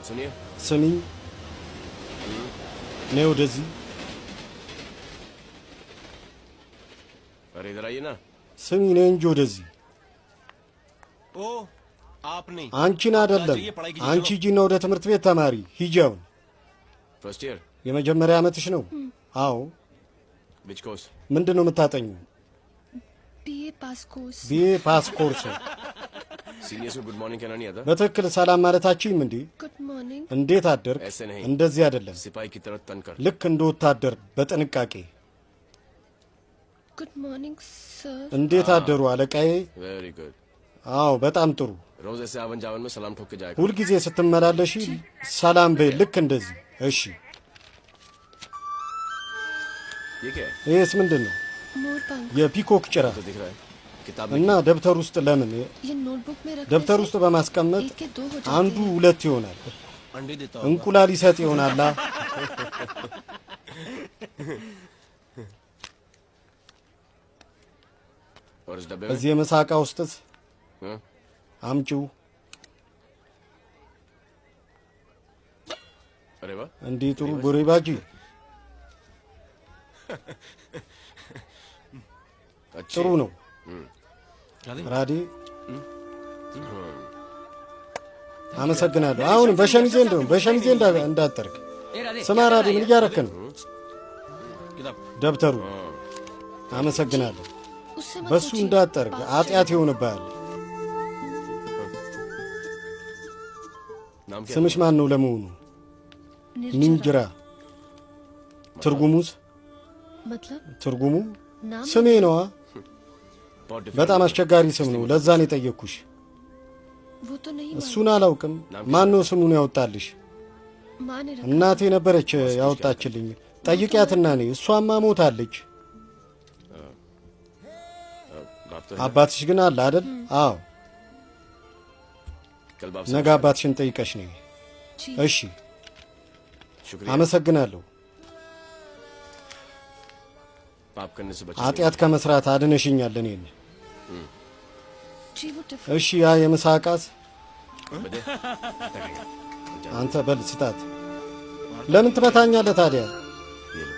सुनिए ስሚ ነይ ወደዚህ अरे इधर आइए ना ስሚ ነይ እንጂ ወደዚህ ओ आप नहीं አንቺን አይደለም አንቺ ሂጂና ወደ ትምህርት ቤት ተማሪ ሂጂው फर्स्ट ईयर የመጀመሪያ ዓመትሽ ነው አዎ which course ምንድነው የምታጠኙ बीए पास कोर्स सीनियर्स को गुड मॉर्निंग कहना नहीं आता በትክክል ሰላም ማለታችሁም እንዴ गुड मॉर्निंग እንዴት አደርክ እንደዚህ አይደለም सिपाही की तरह तन कर ልክ እንደ ወታደር በጥንቃቄ good morning sir እንዴት አደሩ አለቃዬ very good አዎ በጣም ጥሩ रोज ऐसे आवन जावन में सलाम ठोक के जाएगा ሁል ጊዜ ስትመላለሽ ሰላም በይ ልክ እንደዚህ እሺ ये क्या है ይሄስ ምንድነው मोर पंख የፒኮክ ጭራ तो दिख रहा है किताब እና ደብተር ውስጥ ለምን ये नोटबुक में रख ደብተር ውስጥ በማስቀመጥ एक के दो हो जाते አንዱ ሁለት ይሆናል अंडे देता हूँ እንቁላል ይሰጥ ይሆናላ और इस डब्बे में እዚህ የመሳቃ ውስጥስ हाँ? አምጪው अरे वाह እንዲህ ጥሩ ጉሪባጂ अच्छी ጥሩ ነው ራዲ አመሰግናለሁ አሁን በሸሚዜ እንዳጠርክ ስማ ራዲ ምን እያረክ ነው ደብተሩ አመሰግናለሁ उससे मत በሱ पूछिए। እንዳጠርክ አጥያት ይሆንብሃል नाम क्या ስምሽ ማን ነው ለመሆኑ ኒንጅራ ትርጉሙስ मतलब ትርጉሙ नाम ስሜ ነዋ बहुत different በጣም አስቸጋሪ ስም ነው ለዛ ነው የጠየቅኩሽ वो तो नहीं እሱን አላውቅም ማን ነው ስሙን ያወጣልሽ माँ ने रखा እናቴ ነበረች ያወጣችልኝ ጠይቂያትና እኔ እሷማ ሞታለች बाप तो አባትሽ ግን አለ አይደል አዎ कल बाप ነገ አባትሽን ጠይቀሽ ነኝ जी እሺ शुक्रिया አመሰግናለሁ पाप करने से बचा ኃጢአት ከመስራት አድነሽኛል እኔን जी वो टिफिन እሺ ያ የምሳቃስ बदे አንተ በል ስጣት ለምን ትመታኛለህ ታዲያ ये लो